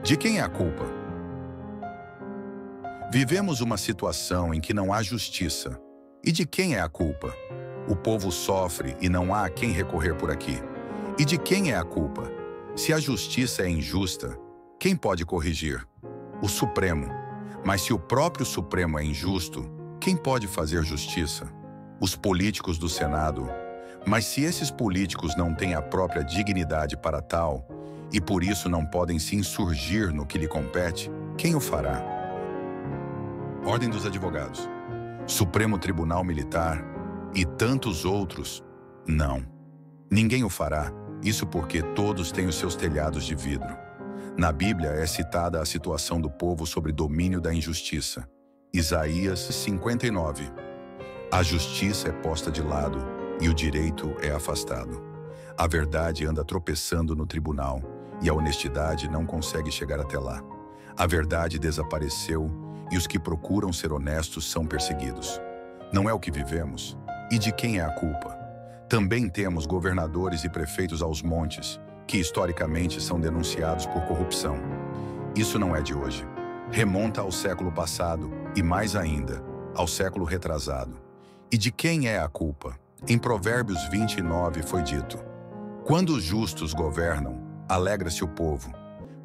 De quem é a culpa? Vivemos uma situação em que não há justiça. E de quem é a culpa? O povo sofre e não há a quem recorrer por aqui. E de quem é a culpa? Se a justiça é injusta, quem pode corrigir? O Supremo. Mas se o próprio Supremo é injusto, quem pode fazer justiça? Os políticos do Senado. Mas se esses políticos não têm a própria dignidade para tal, e por isso não podem se insurgir no que lhe compete, quem o fará? Ordem dos Advogados, Supremo Tribunal Militar e tantos outros, não. Ninguém o fará, isso porque todos têm os seus telhados de vidro. Na Bíblia é citada a situação do povo sob domínio da injustiça. Isaías 59. A justiça é posta de lado e o direito é afastado. A verdade anda tropeçando no tribunal e a honestidade não consegue chegar até lá. A verdade desapareceu e os que procuram ser honestos são perseguidos. Não é o que vivemos? E de quem é a culpa? Também temos governadores e prefeitos aos montes, que historicamente são denunciados por corrupção. Isso não é de hoje. Remonta ao século passado e, mais ainda, ao século retrasado. E de quem é a culpa? Em Provérbios 29 foi dito: quando os justos governam, alegra-se o povo,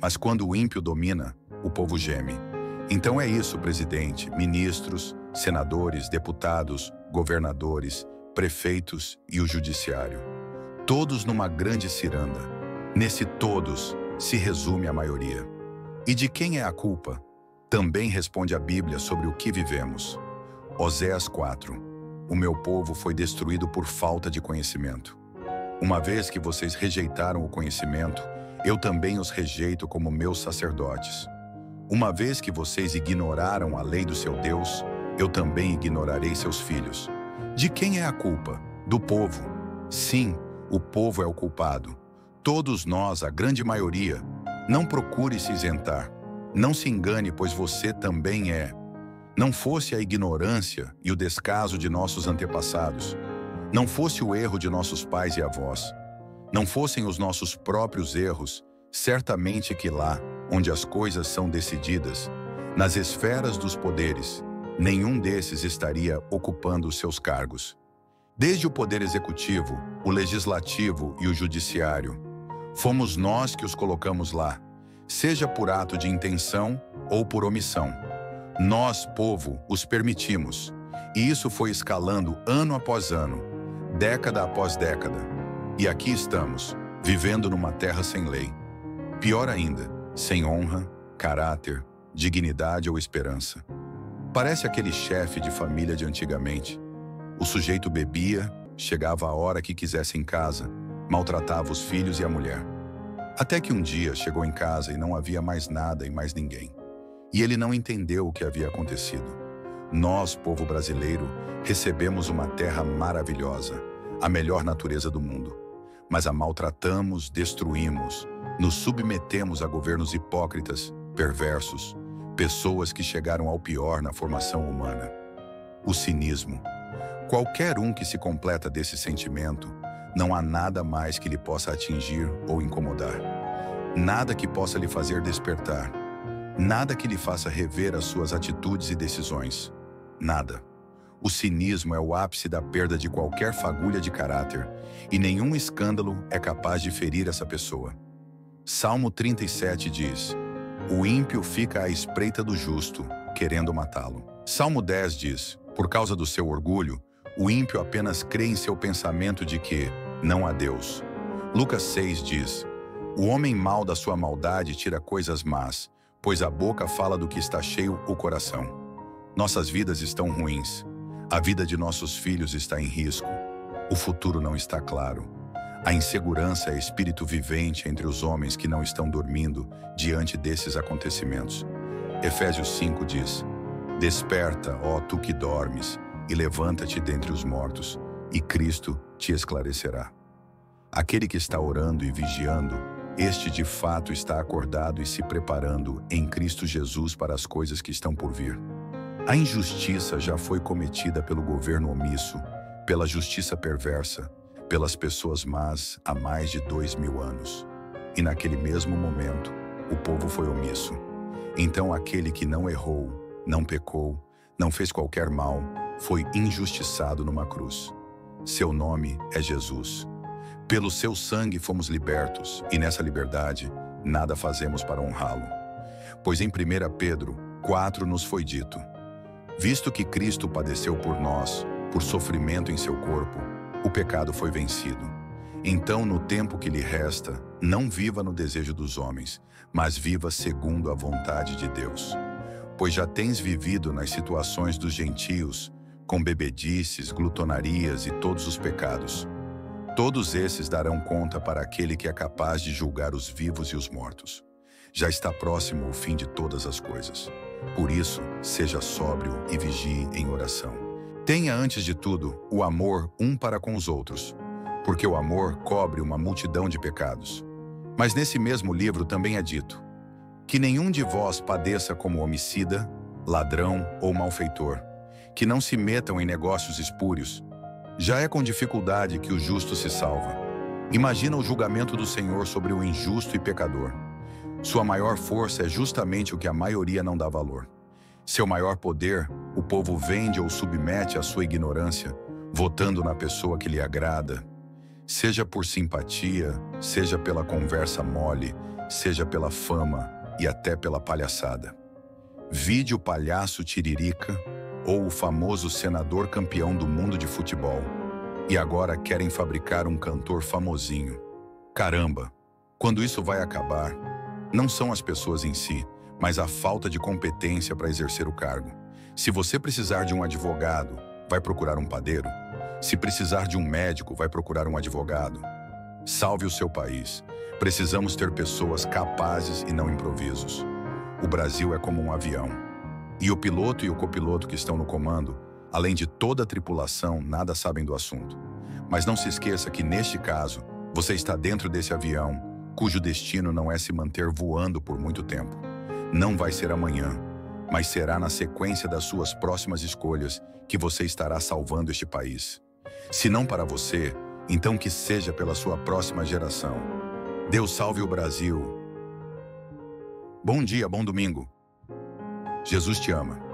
mas quando o ímpio domina, o povo geme. Então é isso, presidente, ministros, senadores, deputados, governadores, prefeitos e o judiciário. Todos numa grande ciranda. Nesse todos se resume a maioria. E de quem é a culpa? Também responde a Bíblia sobre o que vivemos. Oséias 4. O meu povo foi destruído por falta de conhecimento. Uma vez que vocês rejeitaram o conhecimento, eu também os rejeito como meus sacerdotes. Uma vez que vocês ignoraram a lei do seu Deus, eu também ignorarei seus filhos. De quem é a culpa? Do povo. Sim, o povo é o culpado. Todos nós, a grande maioria. Não procure se isentar. Não se engane, pois você também é. Não fosse a ignorância e o descaso de nossos antepassados, não fosse o erro de nossos pais e avós, não fossem os nossos próprios erros, certamente que lá, onde as coisas são decididas, nas esferas dos poderes, nenhum desses estaria ocupando os seus cargos. Desde o poder executivo, o legislativo e o judiciário, fomos nós que os colocamos lá, seja por ato de intenção ou por omissão. Nós, povo, os permitimos, e isso foi escalando ano após ano, década após década. E aqui estamos, vivendo numa terra sem lei. Pior ainda, sem honra, caráter, dignidade ou esperança. Parece aquele chefe de família de antigamente. O sujeito bebia, chegava a hora que quisesse em casa, maltratava os filhos e a mulher. Até que um dia chegou em casa e não havia mais nada e mais ninguém. E ele não entendeu o que havia acontecido. Nós, povo brasileiro, recebemos uma terra maravilhosa, a melhor natureza do mundo. Mas a maltratamos, destruímos, nos submetemos a governos hipócritas, perversos, pessoas que chegaram ao pior na formação humana. O cinismo. Qualquer um que se completa desse sentimento, não há nada mais que lhe possa atingir ou incomodar. Nada que possa lhe fazer despertar. Nada que lhe faça rever as suas atitudes e decisões. Nada. O cinismo é o ápice da perda de qualquer fagulha de caráter, e nenhum escândalo é capaz de ferir essa pessoa. Salmo 37 diz: o ímpio fica à espreita do justo, querendo matá-lo. Salmo 10 diz: por causa do seu orgulho, o ímpio apenas crê em seu pensamento de que não há Deus. Lucas 6 diz: o homem mau da sua maldade tira coisas más, pois a boca fala do que está cheio o coração. Nossas vidas estão ruins. A vida de nossos filhos está em risco. O futuro não está claro. A insegurança é espírito vivente entre os homens que não estão dormindo diante desses acontecimentos. Efésios 5 diz: desperta, ó tu que dormes, e levanta-te dentre os mortos, e Cristo te esclarecerá. Aquele que está orando e vigiando, este de fato está acordado e se preparando em Cristo Jesus para as coisas que estão por vir. A injustiça já foi cometida pelo governo omisso, pela justiça perversa, pelas pessoas más há mais de 2000 anos. E naquele mesmo momento, o povo foi omisso. Então aquele que não errou, não pecou, não fez qualquer mal, foi injustiçado numa cruz. Seu nome é Jesus. Pelo seu sangue fomos libertos, e nessa liberdade nada fazemos para honrá-lo. Pois em 1 Pedro 4 nos foi dito: visto que Cristo padeceu por nós, por sofrimento em seu corpo, o pecado foi vencido. Então, no tempo que lhe resta, não viva no desejo dos homens, mas viva segundo a vontade de Deus. Pois já tens vivido nas situações dos gentios, com bebedices, glutonarias e todos os pecados. Todos esses darão conta para aquele que é capaz de julgar os vivos e os mortos. Já está próximo o fim de todas as coisas. Por isso, seja sóbrio e vigie em oração. Tenha, antes de tudo, o amor um para com os outros, porque o amor cobre uma multidão de pecados. Mas nesse mesmo livro também é dito: que nenhum de vós padeça como homicida, ladrão ou malfeitor, que não se metam em negócios espúrios. Já é com dificuldade que o justo se salva. Imagina o julgamento do Senhor sobre o injusto e pecador. Sua maior força é justamente o que a maioria não dá valor. Seu maior poder, o povo vende ou submete à sua ignorância, votando na pessoa que lhe agrada. Seja por simpatia, seja pela conversa mole, seja pela fama e até pela palhaçada. Vide o palhaço Tiririca ou o famoso senador campeão do mundo de futebol. E agora querem fabricar um cantor famosinho. Caramba, quando isso vai acabar? Não são as pessoas em si, mas a falta de competência para exercer o cargo. Se você precisar de um advogado, vai procurar um padeiro. Se precisar de um médico, vai procurar um advogado. Salve o seu país. Precisamos ter pessoas capazes e não improvisos. O Brasil é como um avião. E o piloto e o copiloto que estão no comando, além de toda a tripulação, nada sabem do assunto. Mas não se esqueça que, neste caso, você está dentro desse avião, cujo destino não é se manter voando por muito tempo. Não vai ser amanhã, mas será na sequência das suas próximas escolhas que você estará salvando este país. Se não para você, então que seja pela sua próxima geração. Deus salve o Brasil. Bom dia, bom domingo. Jesus te ama.